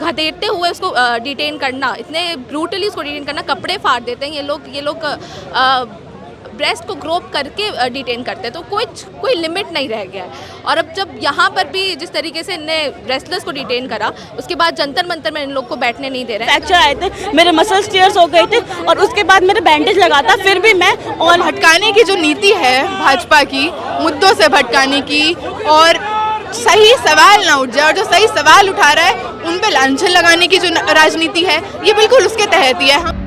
घसीटते हुए उसको डिटेन करना, इतने ब्रूटली उसको डिटेन करना, कपड़े फाड़ देते हैं ये लोग ब्रेस्ट को ग्रोप करके डिटेन करते हैं। तो कोई लिमिट नहीं रह गया है। और अब जब यहाँ पर भी जिस तरीके से इनने रेस्लर्स को डिटेन करा, उसके बाद जंतर मंतर में इन लोग को बैठने नहीं दे रहे हैं। फ्रैक्चर आए थे, मेरे मसल्स टियर्स हो गए थे और उसके बाद मेरे बैंडेज लगा था, फिर भी मैं और भटकाने की जो नीति है भाजपा की, मुद्दों से भटकाने की, और सही सवाल ना उठ जाए, और जो सही सवाल उठा रहा है उन पे लांछन लगाने की जो राजनीति है, ये बिल्कुल उसके तहत ही है।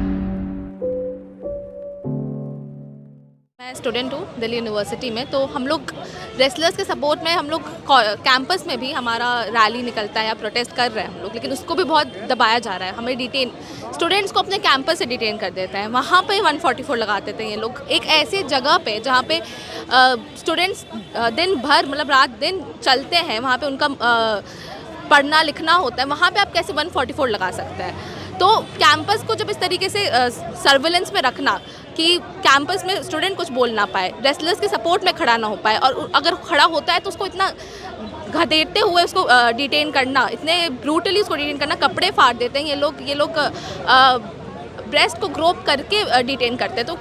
मैं स्टूडेंट हूँ दिल्ली यूनिवर्सिटी में, तो हम लोग रेसलर्स के सपोर्ट में हम लोग कैंपस में भी हमारा रैली निकलता है या प्रोटेस्ट कर रहे हैं हम लोग, लेकिन उसको भी बहुत दबाया जा रहा है। हमें डिटेन स्टूडेंट्स को अपने कैंपस से डिटेन कर देते हैं, वहाँ पे 144 लगा देते हैं ये लोग, एक ऐसी जगह पे जहाँ पे स्टूडेंट्स दिन भर मतलब रात दिन चलते हैं, वहाँ पे उनका पढ़ना लिखना होता है, वहाँ पे आप कैसे 144 लगा सकते हैं। तो कैंपस को जब इस तरीके से सर्विलेंस में रखना कि कैंपस में स्टूडेंट कुछ बोल ना पाए, रेसलर्स के सपोर्ट में खड़ा ना हो पाए, और अगर खड़ा होता है तो उसको इतना घसीटते हुए उसको डिटेन करना, इतने ब्रूटली उसको डिटेन करना, कपड़े फाड़ देते हैं ये लोग ब्रेस्ट को ग्रोप करके डिटेन करते हैं। तो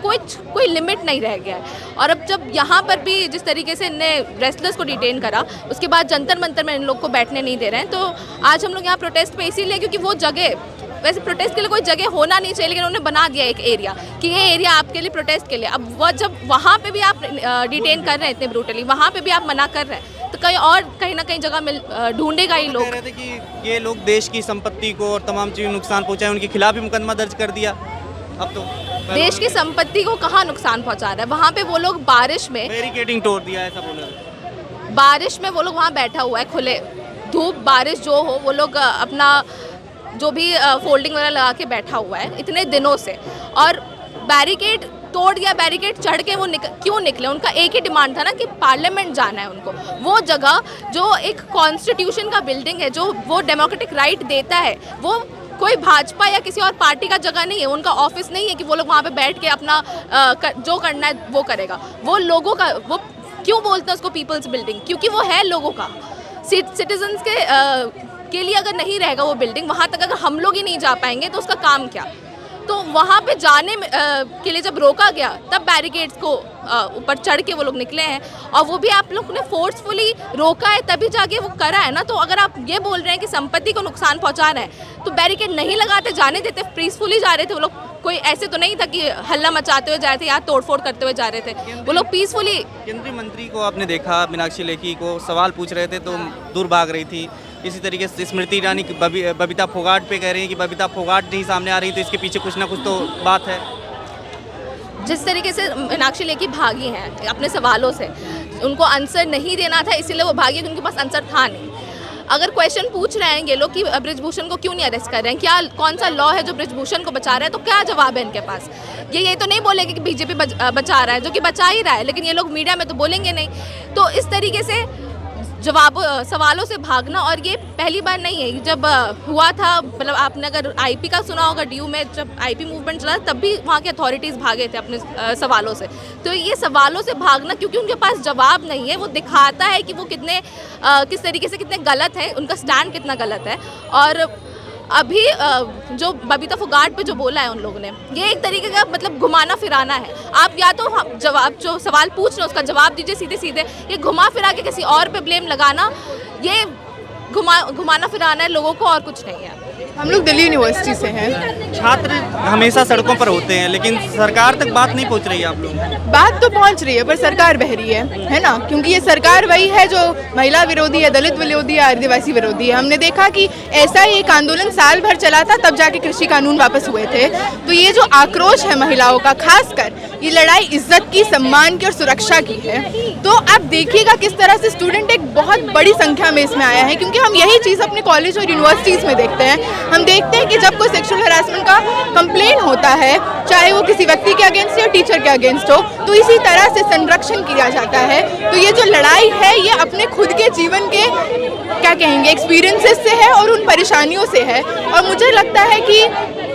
कोई लिमिट नहीं रह गया है। और अब जब यहाँ पर भी जिस तरीके से इनने रेसलर्स को डिटेन करा, उसके बाद जंतर मंतर में इन लोग को बैठने नहीं दे रहे हैं। तो आज हम लोग यहाँ प्रोटेस्ट पे इसीलिए क्योंकि वो जगह, वैसे प्रोटेस्ट के लिए कोई जगह होना नहीं चाहिए, लेकिन उन्होंने बना दिया एक एरिया कि ये एरिया आपके लिए प्रोटेस्ट के लिए। अब वह जब वहाँ पे भी आप डिटेन कर रहे हैं इतने ब्रूटली, वहाँ पे भी आप मना कर रहे हैं, तो कहीं ना कहीं जगह ढूंढेगा ही लोग। कह रहे थे कि ये लोग देश की संपत्ति को और तमाम चीज़ नुकसान पहुँचाए, उनके खिलाफ भी मुकदमा दर्ज कर दिया। अब तो देश की संपत्ति को कहाँ नुकसान पहुँचा रहा है? वहाँ पे वो लोग बारिश में बैरिकेडिंग तोड़ दिया, ऐसा बोल रहे हैं। बारिश में वो लोग वहाँ बैठा हुआ है, खुले धूप बारिश जो हो, वो लोग अपना जो भी फोल्डिंग वगैरह लगा के बैठा हुआ है इतने दिनों से, और बैरिकेड तोड़ दिया। बैरिकेड चढ़ के वो क्यों निकले? उनका एक ही डिमांड था ना कि पार्लियामेंट जाना है उनको। वो जगह जो एक कॉन्स्टिट्यूशन का बिल्डिंग है, जो वो डेमोक्रेटिक राइट देता है, वो कोई भाजपा या किसी और पार्टी का जगह नहीं है, उनका ऑफिस नहीं है कि वो लोग वहाँ पे बैठ के अपना जो करना है वो करेगा। वो लोगों का, वो क्यों बोलते हैं उसको पीपल्स बिल्डिंग? क्योंकि वो है लोगों का, सिटीजन्स के लिए अगर नहीं रहेगा वो बिल्डिंग, वहाँ तक अगर हम लोग ही नहीं जा पाएंगे तो उसका काम क्या? तो वहाँ पे जाने के लिए जब रोका गया, तब बैरिकेड्स को ऊपर चढ़ के वो लोग निकले हैं, और वो भी आप लोग ने फोर्सफुली रोका है, तभी जाके वो करा है ना। तो अगर आप ये बोल रहे हैं कि संपत्ति को नुकसान पहुँचा रहे हैं, तो बैरिकेड नहीं लगाते, जाने देते, पीसफुली जा रहे थे वो लोग। कोई ऐसे तो नहीं था कि हल्ला मचाते हुए जा रहे थे या तोड़फोड़ करते हुए जा रहे थे, वो लोग पीसफुली। केंद्रीय मंत्री को आपने देखा, मीनाक्षी लेखी को सवाल पूछ रहे थे तो दूर भाग रही थी। इसी तरीके से स्मृति ईरानी बबीता फोगाट पे कह रही हैं कि बबीता फोगाट नहीं सामने आ रही, तो इसके पीछे कुछ ना कुछ तो बात है। जिस तरीके से मीनाक्षी लेखी भागी हैं अपने सवालों से, उनको आंसर नहीं देना था, इसीलिए वो भागी, उनके पास आंसर था नहीं। अगर क्वेश्चन पूछ रहे हैं ये लोग कि बृजभूषण को क्यों नहीं अरेस्ट कर रहे हैं, क्या कौन सा लॉ है जो बृजभूषण को बचा रहा है, तो क्या जवाब है इनके पास? ये तो नहीं बोलेंगे कि बीजेपी बचा रहा है, जो कि बचा ही रहा है, लेकिन ये लोग मीडिया में तो बोलेंगे नहीं। तो इस तरीके से सवालों से भागना, और ये पहली बार नहीं है। जब हुआ था, मतलब आपने अगर आईपी का सुना होगा, डीयू में जब आईपी मूवमेंट चला, तब भी वहाँ के अथॉरिटीज़ भागे थे अपने सवालों से। तो ये सवालों से भागना, क्योंकि उनके पास जवाब नहीं है, वो दिखाता है कि वो कितने किस तरीके से कितने गलत हैं, उनका स्टैंड कितना गलत है। और अभी जो बबीता फोगाट पे जो बोला है उन लोगों ने, ये एक तरीके का मतलब घुमाना फिराना है। आप या तो जवाब, जो सवाल पूछ रहे हो उसका जवाब दीजिए सीधे सीधे, ये घुमा फिरा के किसी और पे ब्लेम लगाना, ये घुमाना फिराना है लोगों को, और कुछ नहीं है। हम लोग दिल्ली यूनिवर्सिटी से हैं। छात्र हमेशा सड़कों पर होते हैं, लेकिन सरकार तक बात नहीं पहुंच रही है आप लोग। बात तो पहुंच रही है, पर सरकार बह रही है ना, क्योंकि ये सरकार वही है जो महिला विरोधी है, दलित विरोधी है, आदिवासी विरोधी है। हमने देखा कि ऐसा ही एक आंदोलन साल भर चला था, तब जाके कृषि कानून वापस हुए थे। तो ये जो आक्रोश है महिलाओं का, खासकर ये लड़ाई इज्जत की, सम्मान की और सुरक्षा की है। तो आप देखिएगा किस तरह से स्टूडेंट एक बहुत बड़ी संख्या में इसमें आया है, क्योंकि हम यही चीज़ अपने कॉलेज और यूनिवर्सिटीज़ में देखते हैं। हम देखते हैं कि जब कोई सेक्सुअल हरासमेंट का कंप्लेन होता है, चाहे वो किसी व्यक्ति के अगेंस्ट या टीचर के अगेंस्ट हो, तो इसी तरह से संरक्षण किया जाता है। तो ये जो लड़ाई है ये अपने खुद के जीवन के क्या कहेंगे एक्सपीरियंसेस से है और उन परेशानियों से है। और मुझे लगता है कि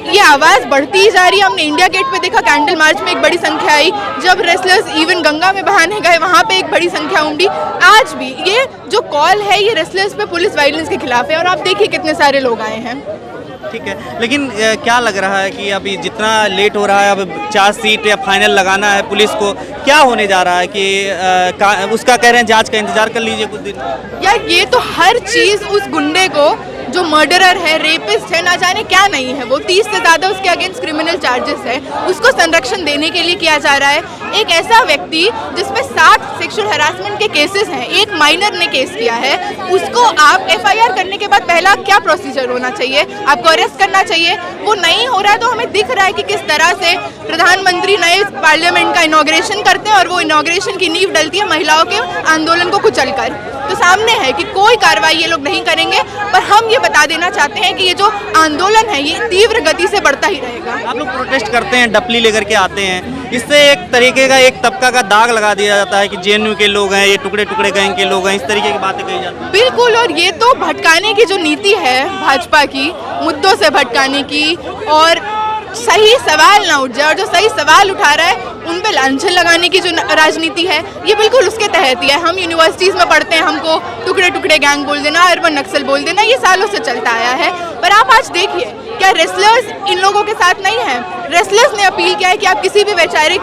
ये आवाज़ बढ़ती ही जा रही है। हमने इंडिया गेट पे देखा, कैंडल मार्च में एक बड़ी संख्या आई, जब रेसलर्स इवन गंगा में बहाने गए वहाँ पे एक बड़ी संख्या उमड़ी। आज भी ये जो कॉल है ये रेसलर्स पे पुलिस वायलेंस के खिलाफ है और आप देखिए कितने सारे लोग आए हैं। ठीक है, लेकिन क्या लग रहा है कि अभी जितना लेट हो रहा है, अब चार्जशीट या फाइनल लगाना है पुलिस को, क्या होने जा रहा है कि उसका कह रहे हैं जांच का इंतजार कर लीजिए कुछ दिन? यार ये तो हर चीज़ उस गुंडे को जो मर्डरर है, रेपिस्ट है, ना जाने क्या नहीं है, वो 30 से ज़्यादा उसके अगेंस्ट क्रिमिनल चार्जेस है, उसको संरक्षण देने के लिए किया जा रहा है। एक ऐसा व्यक्ति जिसमें 60 सेक्सुअल हरासमेंट के केसेस हैं, एक माइनर ने केस किया है, उसको आप FIR करने के बाद पहला क्या प्रोसीजर होना चाहिए? आपको अरेस्ट करना चाहिए। वो नहीं हो रहा है तो हमें दिख रहा है कि किस तरह से प्रधानमंत्री नए पार्लियामेंट का इनॉग्रेशन करते हैं और वो इनॉग्रेशन की नींव डलती है महिलाओं के आंदोलन को कुचलकर। तो सामने है कि कोई कार्रवाई ये लोग नहीं करेंगे, पर हम ये बता देना चाहते हैं कि ये जो आंदोलन है ये तीव्र गति से बढ़ता ही रहेगा। आप लोग प्रोटेस्ट करते हैं, डपली लेकर के आते हैं, इससे एक तरीके का एक तबका का दाग लगा दिया जाता है कि JNU के लोग हैं, ये टुकड़े टुकड़े गैंग के लोग हैं, इस तरीके की बातें कही जाती हैं। बिल्कुल, और ये तो भटकाने की जो नीति है भाजपा की, मुद्दों से भटकाने की, और सही सवाल ना उठ जाए और जो सही सवाल उठा रहा है उन पे लांछन लगाने की जो राजनीति है ये बिल्कुल उसके तहत ही है। हम यूनिवर्सिटीज़ में पढ़ते हैं, हमको टुकड़े टुकड़े गैंग बोल देना, अर्बन नक्सल बोल देना, ये सालों से चलता आया है। पर आप आज देखिए, क्या रेसलर्स इन लोगों के साथ नहीं है? रेसलर्स ने अपील किया है कि आप किसी भी वैचारिक,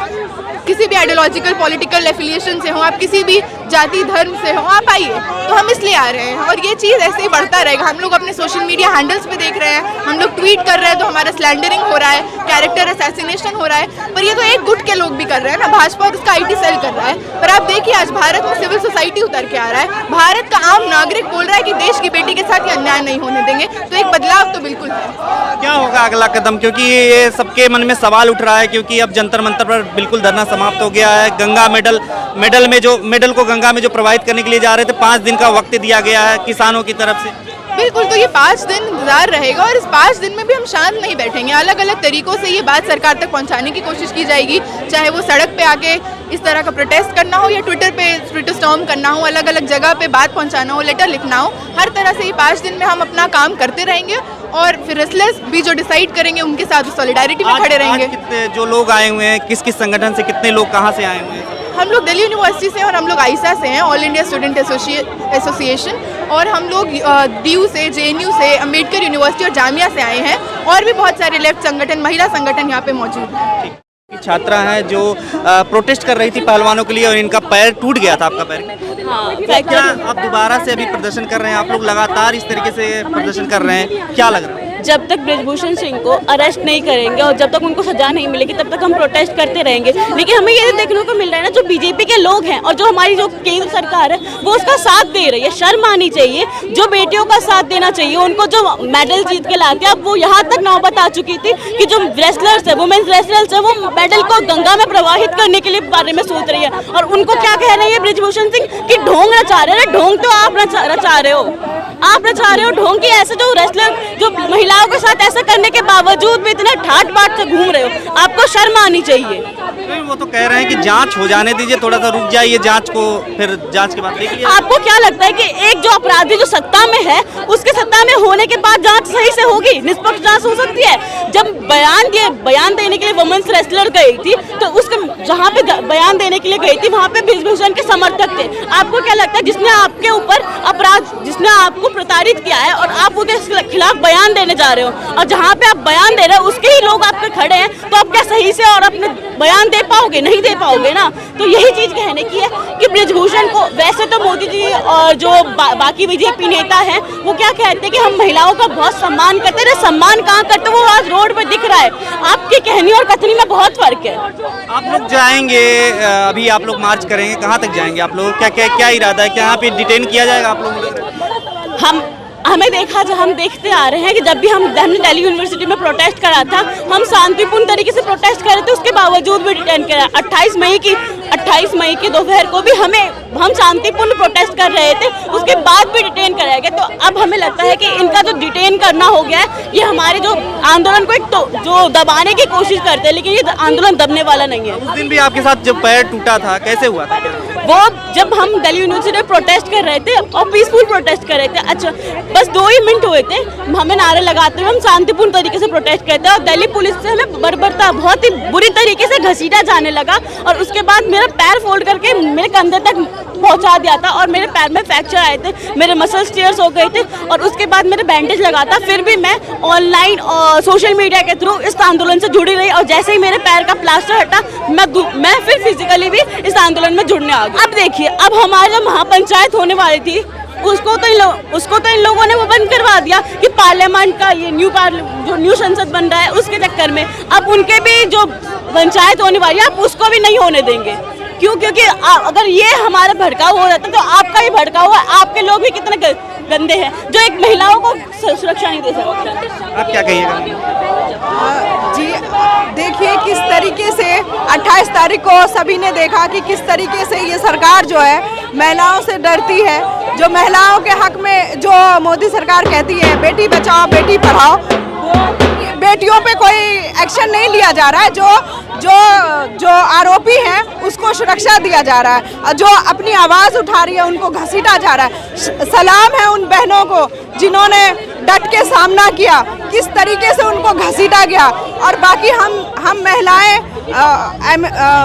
किसी भी आइडियोलॉजिकल पॉलिटिकल एफिलिएशन से हो, आप किसी भी जाति धर्म से हो, आप आइए। तो हम इसलिए आ रहे हैं और ये चीज़ ऐसे ही बढ़ता रहेगा। हम लोग अपने सोशल मीडिया हैंडल्स पे देख रहे हैं, हम लोग ट्वीट कर रहे हैं तो हमारा स्लैंडरिंग हो रहा है, कैरेक्टर असैसिनेशन हो रहा है, पर ये तो एक गुट के लोग भी कर रहे हैं ना, भाजपा और उसका IT सेल कर रहा है। पर आप देखिए आज भारत में सिविल सोसाइटी उतर के आ रहा है, भारत का आम नागरिक बोल रहा है कि देश की बेटी के साथ ये अन्याय नहीं होने देंगे। तो एक बदलाव तो बिल्कुल है। क्या होगा अगला कदम, क्योंकि ये सबके मन में सवाल उठ रहा है, क्योंकि अब जंतर मंतर पर बिल्कुल धरना समाप्त हो गया है। गंगा मेडल को गंगा में जो प्रवाहित करने के लिए जा रहे थे, 5 दिन का वक्त दिया गया है किसानों की तरफ से। बिल्कुल, तो ये 5 दिन इंतजार रहेगा और इस 5 दिन में भी हम शांत नहीं बैठेंगे। अलग अलग तरीकों से ये बात सरकार तक पहुंचाने की कोशिश की जाएगी, चाहे वो सड़क पे आके इस तरह का प्रोटेस्ट करना हो या ट्विटर पे ट्विटर स्टॉर्म करना हो, अलग अलग जगह पे बात पहुंचाना हो, लेटर लिखना हो, हर तरह से ये 5 दिन में हम अपना काम करते रहेंगे और फिर रेसलर्स भी जो डिसाइड करेंगे उनके साथ सॉलिडारिटी में खड़े रहेंगे। कितने जो लोग आए हुए हैं, किस किस संगठन से, कितने लोग कहाँ से आए हुए हैं? हम लोग दिल्ली यूनिवर्सिटी से और हम लोग आईसा से हैं, ऑल इंडिया स्टूडेंट एसोसिएशन, और हम लोग DU से, JNU से, अम्बेडकर यूनिवर्सिटी और जामिया से आए हैं, और भी बहुत सारे लेफ्ट संगठन, महिला संगठन यहाँ पे मौजूद हैं। छात्रा हैं जो प्रोटेस्ट कर रही थी पहलवानों के लिए और इनका पैर टूट गया था। आपका पैर क्या आप दोबारा से अभी प्रदर्शन कर रहे हैं? आप लोग लगातार इस तरीके से प्रदर्शन कर रहे हैं, क्या लग रहा है? जब तक ब्रिजभूषण सिंह को अरेस्ट नहीं करेंगे और जब तक उनको सजा नहीं मिलेगी तब तक हम प्रोटेस्ट करते रहेंगे। लेकिन हमें ये देखने को मिल रहा है ना, जो BJP के लोग हैं और जो हमारी जो केंद्र सरकार है वो उसका साथ दे रही है। शर्म आनी चाहिए, जो बेटियों का साथ देना चाहिए, उनको जो मेडल जीत के लाते हैं। अब वो यहाँ तक नौबत आ चुकी थी कि जो रेसलर्स है, वुमेन्स रेसलर्स है, वो मेडल को गंगा में प्रवाहित करने के लिए बारे में सोच रही है। और उनको क्या कह रही है ब्रिजभूषण सिंह कि ढोंग रचा रहे हैं। ढोंग तो आप रचा रहे हो, आप रचा रहे हो ढोंग की। ऐसे जो रेसलर जो महिलाओं के साथ ऐसा करने के बावजूद भी इतना ठाट बाट से घूम रहे हो, आपको शर्म आनी चाहिए। नहीं, वो तो कह रहे हैं कि जांच हो जाने दीजिए, थोड़ा सा रुक जाइए जांच को, फिर जांच के बाद देख लीजिए। आपको क्या लगता है कि एक जो अपराधी जो सत्ता में है उसके सत्ता में होने के बाद जांच सही से होगी, निष्पक्ष जांच हो सकती है? जब बयान देने के लिए वुमेन्स रेसलर गई थी तो उसके जहाँ पे बयान देने के लिए गई थी वहाँ पे ब्रिजभूषण के समर्थक थे। आपको क्या लगता है जिसने आपके ऊपर अपराध, जिसने आपको प्रताड़ित किया है और आप उसके खिलाफ बयान देने जा रहे हो, और जहाँ पे आप बयान दे रहे हो उसके ही लोग आपके खड़े हैं, तो आप क्या सही से और अपने बयान दे पाओगे? नहीं दे पाओगे ना। तो यही चीज कहने की है कि ब्रिजभूषण को, वैसे तो मोदी जी और जो बाकी BJP नेता हैं वो क्या कहते हैं कि हम महिलाओं का बहुत सम्मान करते हैं। सम्मान कहाँ करते, वो आज रोड पे दिख रहा है। आपकी कहनी और कथनी में बहुत फर्क है। आप लोग जाएंगे, अभी आप लोग मार्च करेंगे, कहाँ तक जाएंगे आप लोग? क्या इरादा है? क्या यहाँ पे डिटेन किया जाएगा आप लोग? हम देखते आ रहे हैं कि जब भी हमने दिल्ली यूनिवर्सिटी में प्रोटेस्ट करा था, हम शांतिपूर्ण तरीके से प्रोटेस्ट कर रहे थे, उसके बावजूद भी डिटेन करा। 28 मई की दोपहर को भी हम शांतिपूर्ण प्रोटेस्ट कर रहे थे, उसके बाद भी डिटेन कराया गया। तो अब हमें लगता है कि इनका जो डिटेन करना हो गया है। ये हमारे जो आंदोलन को एक तो जो दबाने की कोशिश करते हैं, लेकिन ये आंदोलन दबने वाला नहीं है। उस दिन भी आपके साथ जब पैर टूटा था, कैसे हुआ था? वो जब हम दिल्ली यूनिवर्सिटी में प्रोटेस्ट कर रहे थे और पीसफुल प्रोटेस्ट कर रहे थे, अच्छा बस 2 ही मिनट हुए थे, हमें नारे लगाते हुए हम शांतिपूर्ण तरीके से प्रोटेस्ट करते और दिल्ली पुलिस से हमें बर्बरता बहुत ही बुरी तरीके से घसीटा जाने लगा और उसके बाद मेरा पैर फोल्ड करके मेरे कंधे तक पहुंचा दिया था और मेरे पैर में फ्रैक्चर आए थे, मेरे मसल्स टीयर्स हो गए थे और उसके बाद मेरे बैंडेज लगा था। फिर भी मैं ऑनलाइन और सोशल मीडिया के थ्रू इस आंदोलन से जुड़ी रही और जैसे ही मेरे पैर का प्लास्टर हटा मैं फिर फिजिकली भी इस आंदोलन में जुड़ने आ गई। अब देखिए, अब हमारी जो महापंचायत होने वाली थी उसको तो इन लोगों ने वो बंद करवा दिया कि पार्लियामेंट का ये जो न्यू संसद बन रहा है उसके चक्कर में अब उनके भी जो पंचायत होने वाली है आप उसको भी नहीं होने देंगे। क्यों? क्योंकि अगर ये हमारा भड़काऊ हो जाता तो आपका ही भड़काऊ है। आपके लोग भी कितने गंदे हैं जो एक महिलाओं को सुरक्षा नहीं दे सकते। आप क्या कहिएगा? जी देखिए, किस तरीके से 28 तारीख को सभी ने देखा कि किस तरीके से ये सरकार जो है महिलाओं से डरती है। जो महिलाओं के हक में जो मोदी सरकार कहती है बेटी बचाओ बेटी पढ़ाओ, बेटियों पे कोई एक्शन नहीं लिया जा रहा है। जो आरोपी हैं उसको सुरक्षा दिया जा रहा है और जो अपनी आवाज़ उठा रही है उनको घसीटा जा रहा है। सलाम है उन बहनों को जिन्होंने डट के सामना किया, किस तरीके से उनको घसीटा गया। और बाकी हम महिलाएं,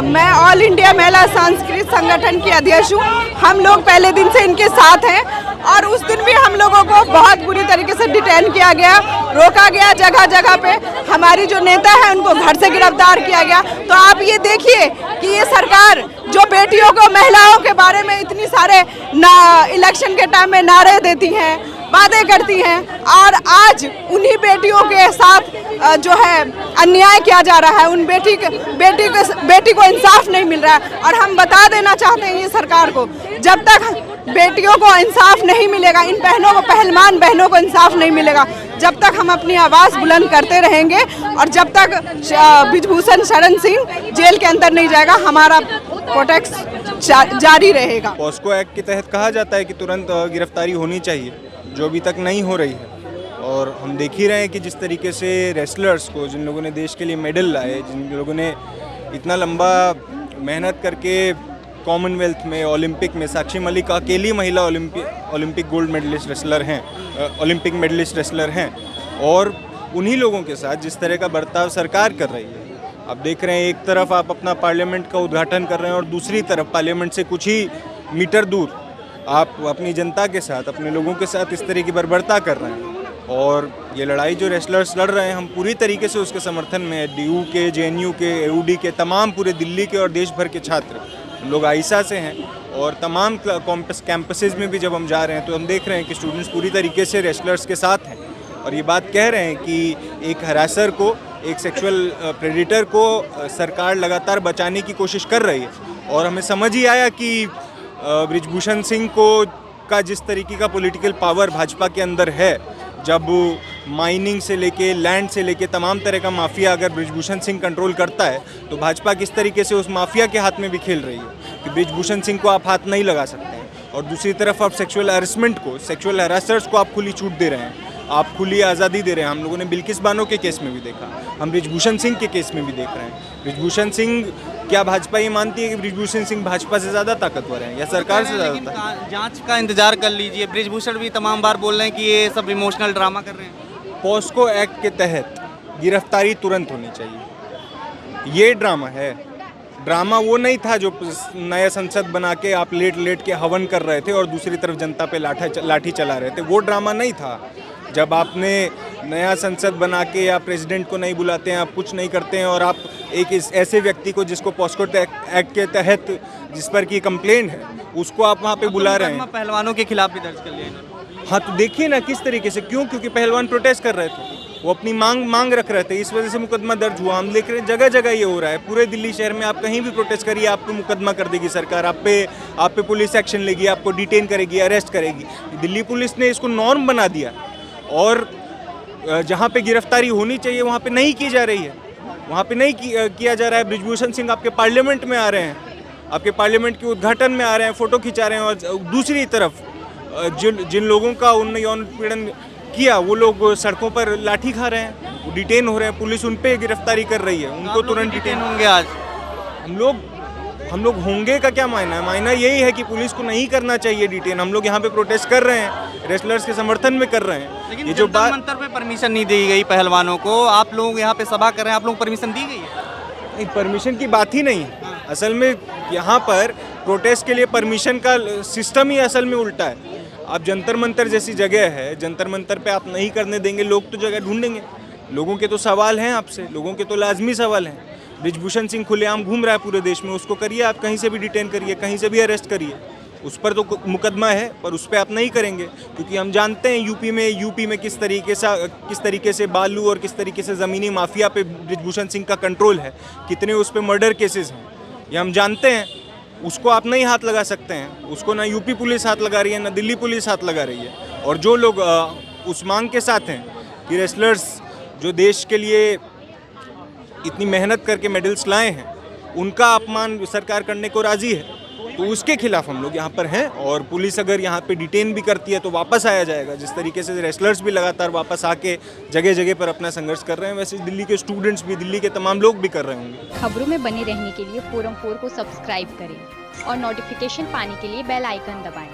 मैं ऑल इंडिया महिला सांस्कृतिक संगठन की अध्यक्ष हूँ। हम लोग पहले दिन से इनके साथ हैं और उस दिन भी हम लोगों को बहुत बुरी तरीके से डिटेन किया गया, रोका गया जगह जगह पे। हमारी जो नेता है उनको घर से गिरफ्तार किया गया। तो आप ये देखिए कि ये सरकार जो बेटियों को, महिलाओं के बारे में इतनी सारे इलेक्शन के टाइम में नारे देती हैं, वादे करती हैं और आज उन्हीं बेटियों के साथ जो है अन्याय किया जा रहा है। उन बेटी को इंसाफ नहीं मिल रहा है। और हम बता देना चाहते हैं ये सरकार को, जब तक बेटियों को इंसाफ नहीं मिलेगा, इन बहनों को, पहलवान बहनों को इंसाफ नहीं मिलेगा, जब तक हम अपनी आवाज़ बुलंद करते रहेंगे और जब तक बृजभूषण शरण सिंह जेल के अंदर नहीं जाएगा हमारा प्रोटेस्ट जारी रहेगा। पॉस्को एक्ट के तहत कहा जाता है कि तुरंत गिरफ्तारी होनी चाहिए, जो अभी तक नहीं हो रही है। और हम देख ही रहे हैं कि जिस तरीके से रेसलर्स को, जिन लोगों ने देश के लिए मेडल लाए, जिन लोगों ने इतना लंबा मेहनत करके कॉमनवेल्थ में, ओलंपिक में, साक्षी मलिक अकेली महिला ओलंपिक गोल्ड मेडलिस्ट रेसलर हैं, ओलंपिक मेडलिस्ट रेसलर हैं, और उन्हीं लोगों के साथ जिस तरह का बर्ताव सरकार कर रही है। आप देख रहे हैं, एक तरफ आप अपना पार्लियामेंट का उद्घाटन कर रहे हैं और दूसरी तरफ पार्लियामेंट से कुछ ही मीटर दूर आप अपनी जनता के साथ, अपने लोगों के साथ इस तरह की बर्बरता कर रहे हैं। और ये लड़ाई जो रेसलर्स लड़ रहे हैं, हम पूरी तरीके से उसके समर्थन में DU के, JNU के, AUD के, तमाम पूरे दिल्ली के और देश भर के छात्र, हम लोग आइसा से हैं और तमाम कैंपसेस में भी जब हम जा रहे हैं तो हम देख रहे हैं कि स्टूडेंट्स पूरी तरीके से रेसलर्स के साथ हैं और ये बात कह रहे हैं कि एक हरासर को, एक सेक्सुअल प्रेडिटर को सरकार लगातार बचाने की कोशिश कर रही है। और हमें समझ ही आया कि बृजभूषण सिंह का जिस तरीके का पॉलिटिकल पावर भाजपा के अंदर है, जब माइनिंग से लेके, लैंड से लेके तमाम तरह का माफिया अगर बृजभूषण सिंह कंट्रोल करता है तो भाजपा किस तरीके से उस माफिया के हाथ में भी खेल रही है कि बृजभूषण सिंह को आप हाथ नहीं लगा सकते हैं। और दूसरी तरफ आप सेक्सुअल हैरेसमेंट को, सेक्सुअल हैरासर्स को आप खुली छूट दे रहे हैं, आप खुली आज़ादी दे रहे हैं। हम लोगों ने बिल्किस बानो के केस में भी देखा, हम बृजभूषण सिंह के केस में भी देख रहे हैं। बृजभूषण सिंह, क्या भाजपा ये मानती है कि बृजभूषण सिंह भाजपा से ज़्यादा ताकतवर है या सरकार से ज़्यादा? जांच का इंतजार कर लीजिए। बृजभूषण भी तमाम बार बोल रहे हैं कि ये सब इमोशनल ड्रामा कर रहे हैं। पॉस्को एक्ट के तहत गिरफ्तारी तुरंत होनी चाहिए। ये ड्रामा है, ड्रामा वो नहीं था जो नया संसद बना के आप लेट के हवन कर रहे थे और दूसरी तरफ जनता पे लाठी चला रहे थे। वो ड्रामा नहीं था। जब आपने नया संसद बना के आप प्रेसिडेंट को नहीं बुलाते हैं, आप कुछ नहीं करते हैं और आप एक ऐसे व्यक्ति को जिसको पॉस्को एक्ट के तहत जिस पर की कंप्लेंट है उसको आप वहाँ पे बुला रहे हैं। पहलवानों के खिलाफ भी दर्ज कर लिया इन्होंने। हाँ, तो देखिए ना किस तरीके से, क्यों? क्योंकि पहलवान प्रोटेस्ट कर रहे थे, वो अपनी मांग रख रहे थे, इस वजह से मुकदमा दर्ज हुआ। हम देख रहे हैं जगह जगह ये हो रहा है। पूरे दिल्ली शहर में आप कहीं भी प्रोटेस्ट करिए, आप पे मुकदमा कर देगी सरकार, आप पे पुलिस एक्शन लेगी, आपको डिटेन करेगी, अरेस्ट करेगी। दिल्ली पुलिस ने इसको नॉर्म बना दिया और जहाँ पे गिरफ्तारी होनी चाहिए वहाँ पे नहीं की जा रही है, वहाँ पे नहीं किया जा रहा है। बृजभूषण सिंह आपके पार्लियामेंट में आ रहे हैं, आपके पार्लियामेंट के उद्घाटन में आ रहे हैं, फ़ोटो खिंचा रहे हैं और दूसरी तरफ जिन लोगों का उन्हें यौन उत्पीड़न किया, वो लोग सड़कों पर लाठी खा रहे हैं, वो डिटेन हो रहे हैं, पुलिस उन पे गिरफ्तारी कर रही है, उनको तुरंत डिटेन होंगे आज। हम लोग होंगे का क्या मायना है? मायना यही है कि पुलिस को नहीं करना चाहिए डिटेन। हम लोग यहाँ पे प्रोटेस्ट कर रहे हैं, रेसलर्स के समर्थन में कर रहे हैं। लेकिन ये जो बात मंतर पे परमिशन नहीं दी गई पहलवानों को, आप लोग यहाँ पे सभा कर रहे हैं, आप लोग परमिशन दी गई है? परमिशन की बात ही नहीं। असल में यहाँ पर प्रोटेस्ट के लिए परमिशन का सिस्टम ही असल में उल्टा है। आप जंतर मंतर जैसी जगह है, जंतर मंतर पे आप नहीं करने देंगे, लोग तो जगह ढूंढेंगे। लोगों के तो सवाल हैं आपसे, लोगों के तो लाजमी सवाल हैं। ब्रिजभूषण सिंह खुलेआम घूम रहा है पूरे देश में, उसको करिए, आप कहीं से भी डिटेन करिए, कहीं से भी अरेस्ट करिए, उस पर तो मुकदमा है, पर उस पर आप नहीं करेंगे। क्योंकि हम जानते हैं यूपी में किस तरीके से बालू और किस तरीके से ज़मीनी माफिया पे ब्रिजभूषण सिंह का कंट्रोल है, कितने उस पर मर्डर केसेस हैं, ये हम जानते हैं। उसको आप नहीं हाथ लगा सकते हैं, उसको ना यूपी पुलिस हाथ लगा रही है, ना दिल्ली पुलिस हाथ लगा रही है। और जो लोग उस मांग के साथ हैं कि रेसलर्स जो देश के लिए इतनी मेहनत करके मेडल्स लाए हैं, उनका अपमान सरकार करने को राज़ी है, तो उसके खिलाफ हम लोग यहाँ पर हैं। और पुलिस अगर यहाँ पे डिटेन भी करती है तो वापस आया जाएगा। जिस तरीके से रेसलर्स भी लगातार वापस आके जगह जगह पर अपना संघर्ष कर रहे हैं, वैसे दिल्ली के स्टूडेंट्स भी, दिल्ली के तमाम लोग भी कर रहे होंगे। खबरों में बने रहने के लिए फोरम 4 को सब्सक्राइब करें और नोटिफिकेशन पाने के लिए बेल आइकन दबाएं।